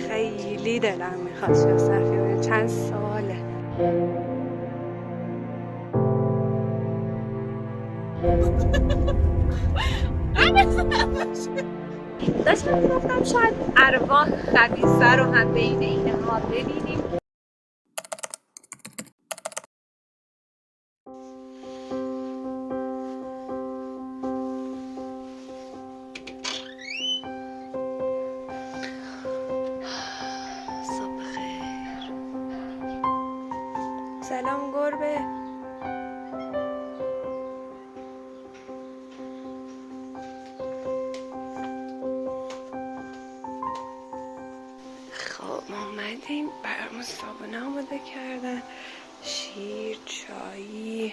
خیلی دلم میخواد شیخ صفی. چند ساله داشتم میگفتم شاید ارواح خبیثه رو هم بین اینها ببینیم. صبح خیر. سلام گربه. خب ما اومدیم برامون صابونه آماده کردن، شیر، چایی،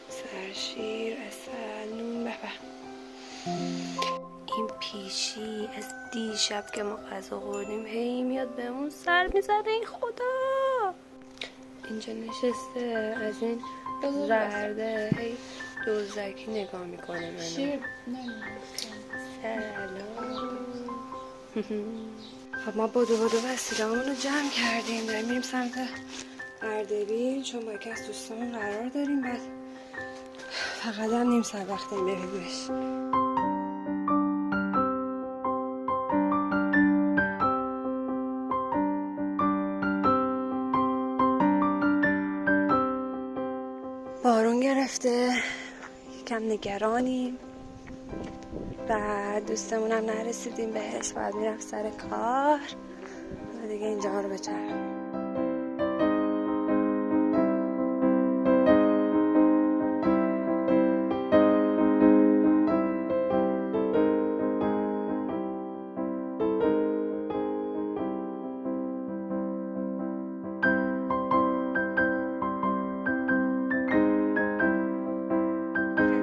سرشیر، عسل، نون. ببر این پیشی از دیشب که ما غذا خوردیم هی میاد بهمون سر میزنه. این خدا اینجا نشسته از این زرده هی دوزکی نگاه میکنه منو. سلام. خب ما بدو وسیله‌هامون رو جمع کردیم، داریم میریم سمت اردبیل چون با یکی از دوستامون قرار داریم. بعد فقط هم نیم ساعت وقت داریم ببینیمش. بارون گرفته، یکم نگرانیم و دوستمون هم نرسیدیم بهش، باید میرفت سر کار و دیگه اینجا رو بچرم.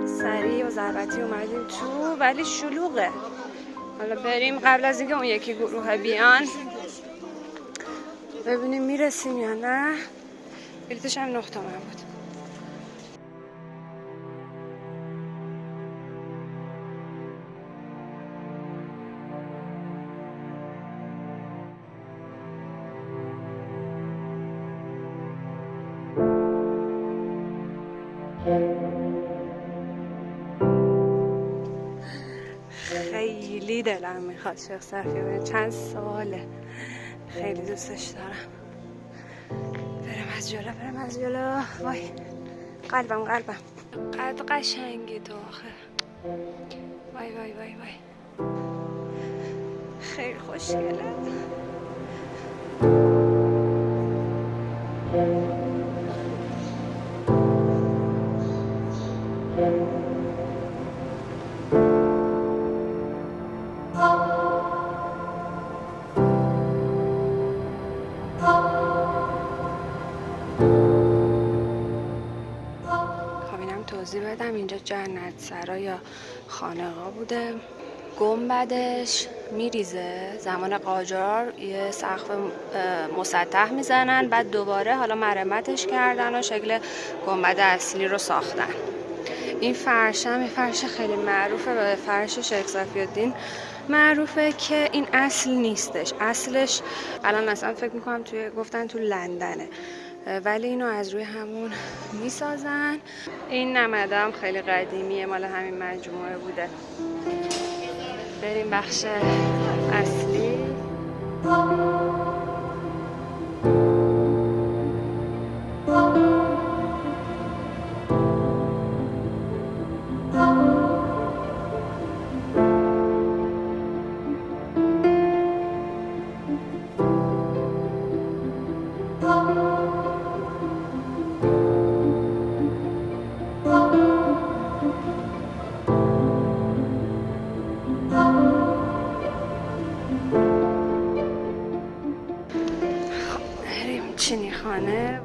سریع و ضربتی اومدیم تو ولی شلوغه. حالا بریم قبل از اینکه اون یکی گروه بیان ببینیم میرسیم یا نه. بلیتش هم 9 تومن بود. خیلی دلم میخواد شیخ صفی. چند ساله خیلی دوستش دارم. برم از جلو. وای قلبم قد قشنگی تو آخه. وای خیلی خوشگله. توضیح بدم اینجا جنت سرا یا خانقاه بوده. گنبدش میریزه، زمان قاجار یه سقف مسطح میزنن، بعد دوباره حالا مرمتش کردن و شکل گنبد اصلی رو ساختن. این فرش هم یه فرش خیلی معروفه و فرش شیخ صفی الدین معروفه که این اصل نیستش. اصلش الان اصلا فکر میکنم گفتن تو لندنه، ولی اینو از روی همون میسازن. این نمده هم خیلی قدیمیه، مال همین مجموعه بوده. بریم بخش اصلی. چینی خانه.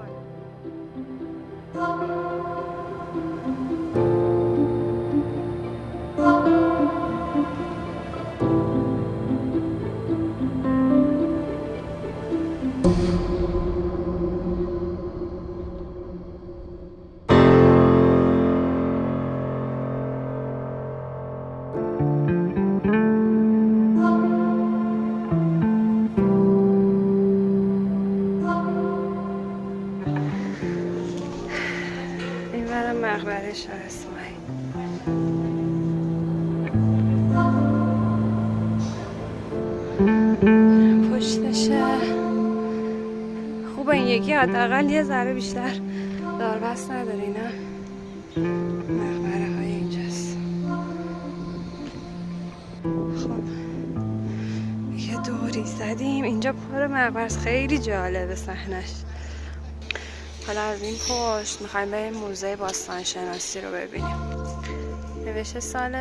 مزرعه شاه اسماعیل. پشتشه خوبه، این یکی حداقل یه ذره بیشتر داربست نداره. اینا مقبره های اینجاست. خب یه دوری زدیم. اینجا پر مقبره خیلی جالبه صحنش. حالا از این پشت میخوایم بریم موزه باستانشناسی رو ببینیم. نوشته سال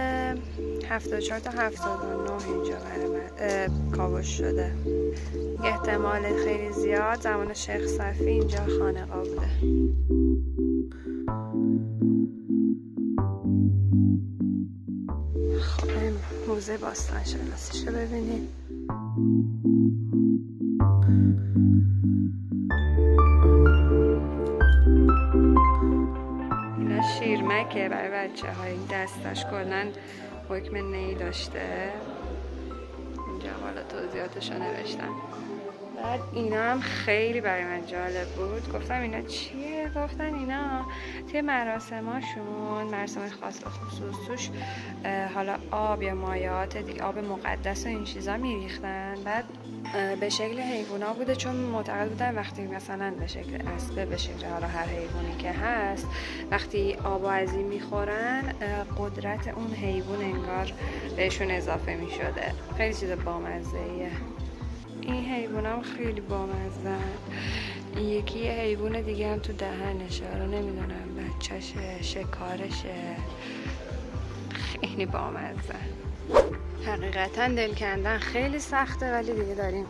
74 تا 79 اینجا برای کاوش شده. احتمال خیلی زیاد زمان شیخ صفی اینجا خانقاه بوده. خب موزه باستانشناسیش رو ببینیم. اینا شیرمکه برای بچه های. این دستش کلن حکم نی داشته. اینجا حالا توضیحاتش رو نوشتم. بعد اینا هم خیلی برای من جالب بود. گفتم اینا چیه؟ گفتن اینا توی مراسماشون، مراسم خاص به خصوص توش حالا آب یا مایعات دیگه، آب مقدس و این چیزا میریختن. بعد به شکل حیوونا بوده، چون معتقد بودن وقتی مثلا به شکل اسبه، به شکل حالا هر حیوانی که هست، وقتی آب و از این میخورن قدرت اون حیوان انگار بهشون اضافه میشده. خیلی چیز بامزه ایه. این حیوان هم خیلی بامزه. این یکی یه حیوان دیگه هم تو دهنشه، رو نمیدونم بچهشه شکارشه. خیلی بامزه. حقیقتا دل کندن خیلی سخته، ولی دیگه داریم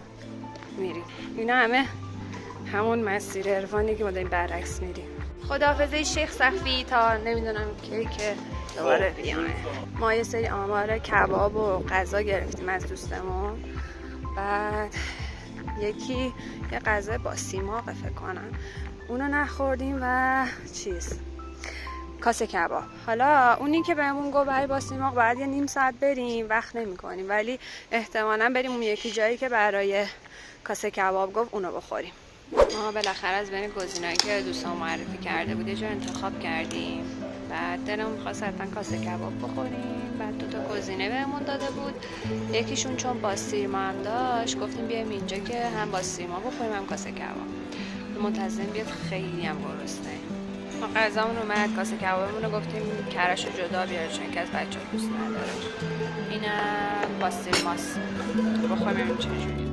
میریم. اینا همه همون مسیر عرفانی که ما داریم برعکس میریم. خداحافظی شیخ صفی تا نمیدونم که دوباره بیامه. ما یه سری آمار کباب و غذا گرفتیم از دوستمون. بعد یکی یه غذا با سیماق فکر کنم اونو نخوردیم و کاسه کباب. حالا اونی که بهمون گفت برای با سیماق بعد یه نیم ساعت بریم، وقت نمی کنیم، ولی احتمالاً بریم اون یکی جایی که برای کاسه کباب گفت اونو بخوریم. ما بالاخره از بین گزینه‌ای که دوستان معرفی کرده بود یه جا انتخاب کردیم. بعد دلمون خواست حتما کاسه کباب بخوریم. بعد 2 تا گزینه بهمون داده بود. یکیشون چون با سیرما هم داشت، گفتیم بیایم اینجا که هم با سیرما بخوریم هم کاسه کباب. منتظریم بیاد، خیلی هم گرسنه‌ایم. ما غذامون اومد، کاسه کبابمون رو گفتیم کراشو جدا بیاره چون که از بچه‌ها دوست نداره. اینم با سیرماست. بخوریم ببینیم چجوری.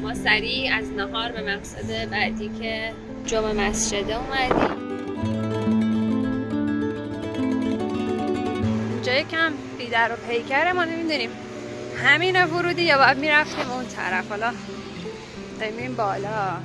ما سریع از نهار به مقصد بعدی که جمعه مسجده اومدیم. اینجا یکم بیدر و پیکره، ما نمیدونیم همین ورودی یا باید میرفتیم اون طرف. حالا داریم میریم بالا.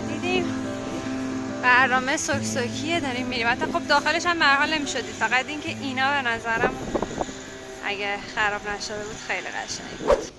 دیدیم برنامه سکسکیه، داریم میریم. حتی خب داخلش هم مرحال نمی شدید، فقط این که اینا به نظرم اگه خراب نشده بود خیلی قشنگ بود.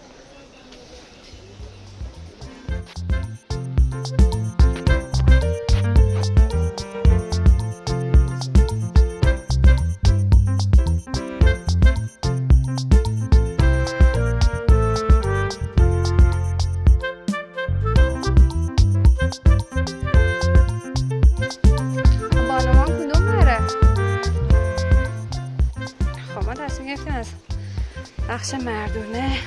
بخش مردونه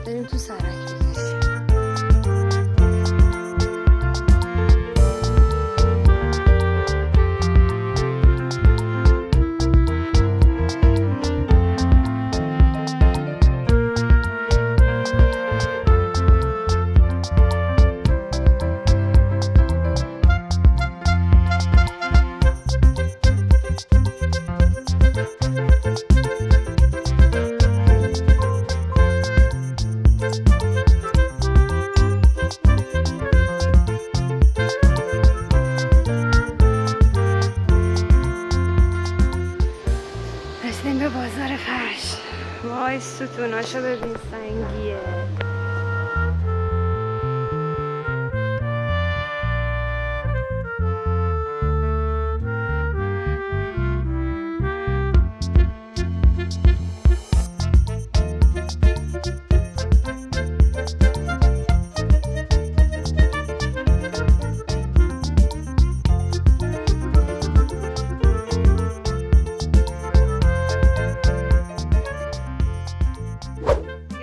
بریم تو سرک بگیریم. وای ستوناشو ببین سنگیه.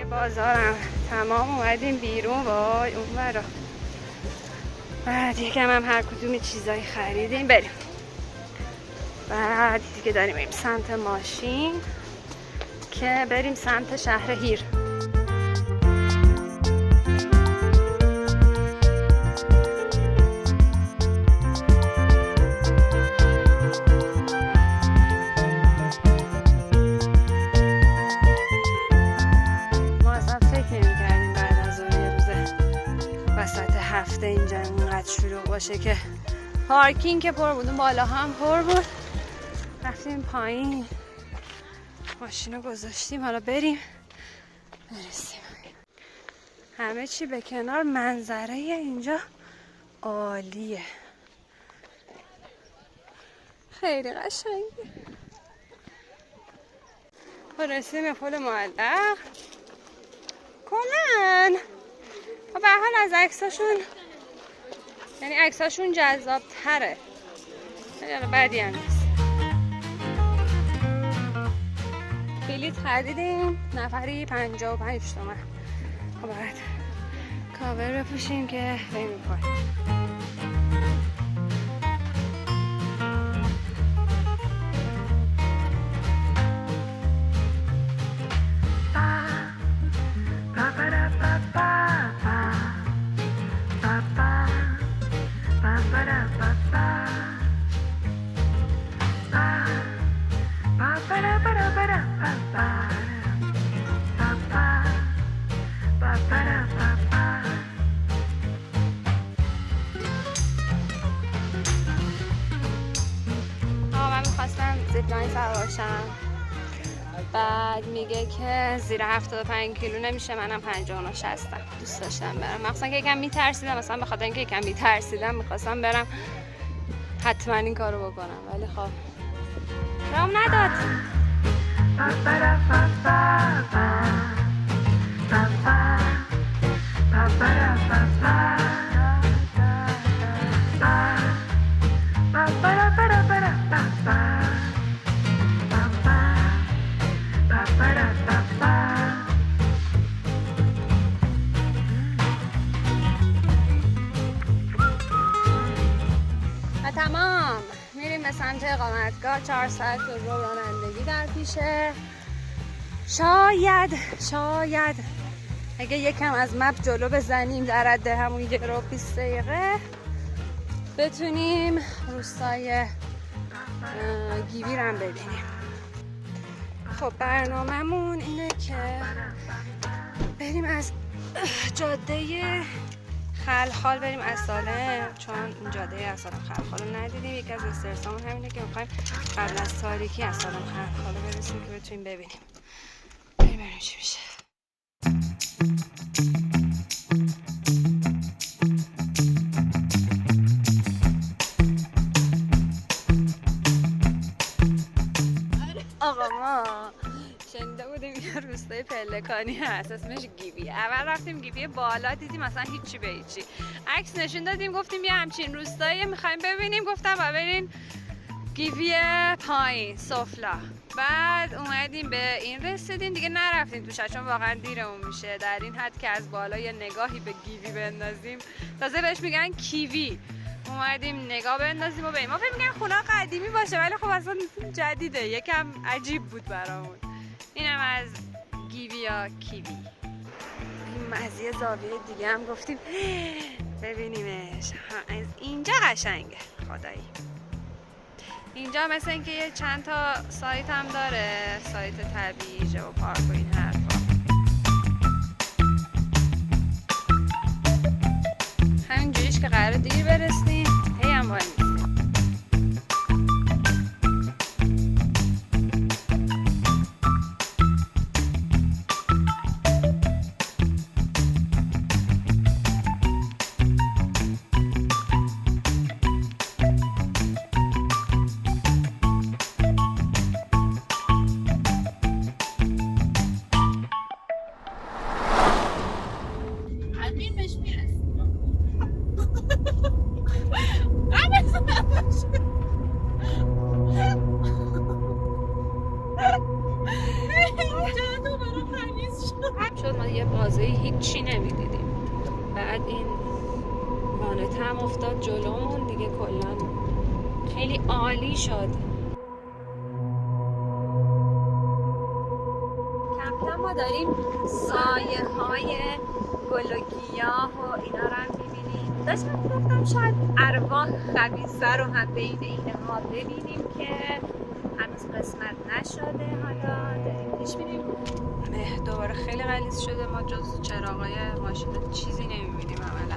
بازارم تمام اومدیم بیرون. وای اون برا بعد یکم هم هر کدومی چیزایی خریدیم بریم. بعد دیگه داریم بریم سمت ماشین که بریم سمت شهر هیر. هفته اینجا اینقدر شلوغ باشه که پارکینگ که پر بود، اون بالا هم پر بود. رفتیم پایین ماشین رو گذاشتیم، حالا بریم برسیم. همه چی به کنار، منظره اینجا عالیه، خیلی قشنگه. رسیدیم به پل معلق. کلن به هر حال از عکساشون، یعنی عکساشون جذاب تره، یعنی بدی هم نیست. بلیط خریدیم نفری 55 تومن. باید کاور بپوشیم که بریم پایین. زیپلاین سوار شم. بعد میگه که زیر 75 کیلو نمیشه، منم 59 هستم. دوست داشتم برم، مخصوصا که یکم میترسیدم، مثلا به خاطر اینکه یکم میترسیدم میخواستم برم حتما این کارو بکنم، ولی خب رام نداد. تمام میریم به سمت اقامتگاه. 4 ساعت رو رانندگی در پیشه. شاید اگه یکم از مپ جلو بزنیم در حد همون 1 رو 20 دقیقه بتونیم روستای گیوی رو هم ببینیم. خب برنامه‌مون اینه که بریم از جاده خلخال بریم اصالم، چون این جاده اصالم خلخال رو ندیدیم. یکی از استرسامون همینه که میخوایم قبل از تاریکی اصالم خلخال رو برسیم که بتونیم ببینیم. بریم چی میشه. آقا ما شنیده بودیم یه روستای پلکانی هست اسمش گیوی. اول رفتیم گیوی بالا، دیدیم مثلا هیچی به هیچی. عکس نشون دادیم، گفتیم یه همچین روستایی میخوایم ببینیم. گفتم برین گیوی پایین سفلا. بعد اومدیم به این رسیدیم، دیگه نرفتیم توش چون واقعا دیرمون میشه. در این حد که از بالا یه نگاهی به گیوی بندازیم، تازه بهش میگن کیوی. اومدیم نگاه بندازیم و بریم. ما فکر می‌کردیم خونه قدیمی باشه، ولی خب اصلا جدیده. یکم عجیب بود برامون. اینم از گیوی یا کیوی. این از یه زاویه دیگه هم گفتیم ببینیمش. از اینجا قشنگه خدایی. اینجا مثل اینکه یه چند تا سایت هم داره، سایت طبیعی، ژئو پارک و این حرفا. همینجوریش که قراره دیر برسیم، هی هم وای میستیم. مغازه هیچی نمیدیدیم. بعد این وانت هم افتاد جلومون دیگه، کلا خیلی عالی شد. کم کم ما داریم سایه های گل و گیاه و اینا رو هم میبینیم. داشتم گفتم شاید ارواح خبیثه رو هم بین اینها ببینیم که هنوز قسمت نشده. حالا داریم پیش میریم. دوباره خیلی غلیظ شده، ما جز چراغای ماشین چیزی نمیبینیم عملا.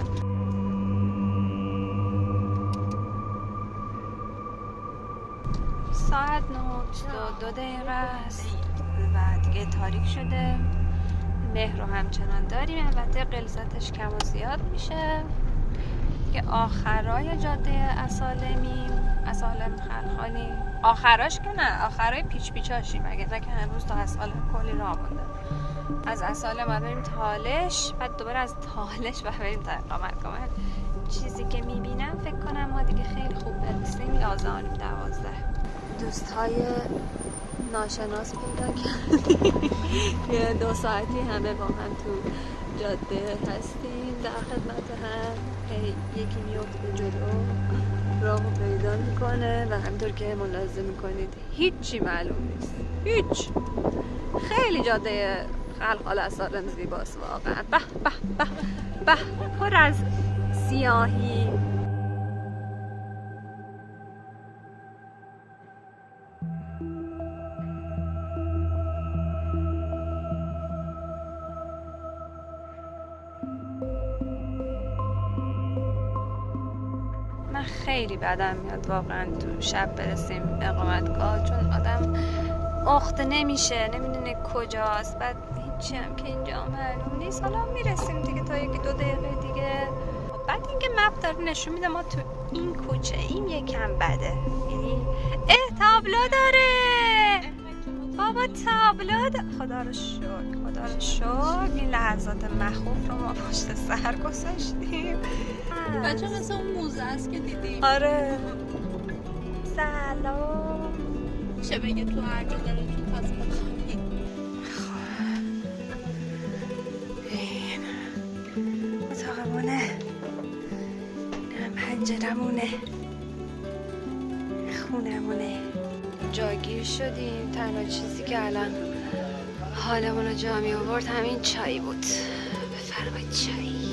ساعت 9:22 است و دیگه تاریک شده. مهر رو همچنان داریم، البته غلظتش کم و زیاد میشه. که آخرای جاده اسالم خلخالی، آخراش که نه، آخرای پیچ پیچاشیم، اگه نه که هنوز تا اسالم کلی راه مونده. از اسالم باید بریم تالش، بعد دوباره از تالش باید بریم تا اقامت کامل. چیزی که میبینم فکر کنم ما دیگه خیلی خوب برسیم 11:12. دوستای ناشناس پیدا کردیم. یه 2 ساعتی همه با هم تو جاده هستیم، در خدمت هم. یکی میفته جلو، راهو پیدا میکنه و همینطور که ملاحظه میکنید هیچی معلوم نیست، هیچ. خیلی جاده خلخال اسالم زیباست واقعا. به به به به، پر از سیاهی. من خیلی بدم میاد واقعا تو شب برسیم اقامتگاه، چون آدم اخته نمیشه، نمیدونه کجاست. بعد هیچی هم که اینجا معلوم نیست. حالا میرسیم دیگه تا 1-2 دقیقه دیگه. بعد اینکه مپ داره نشون میده ما تو این کوچه، این یکم بده. یعنی تابلو داره بابا، تابلو داره. خدا رو شکر، خدا رو شکر. این لحظات مخوف رو ما پشت سر گذاشتیم. بچه مثل اون موزه است که دیدیم. آره. سلام. چه بگه تو هر جا داره تو پس بخوابی. این اتاقمونه، اینم پنجرمونه، خونمونه. جاگیر شدیم. تنها چیزی که الان حالمون رو جا می آورد همین چای بود. بفرمایید چای.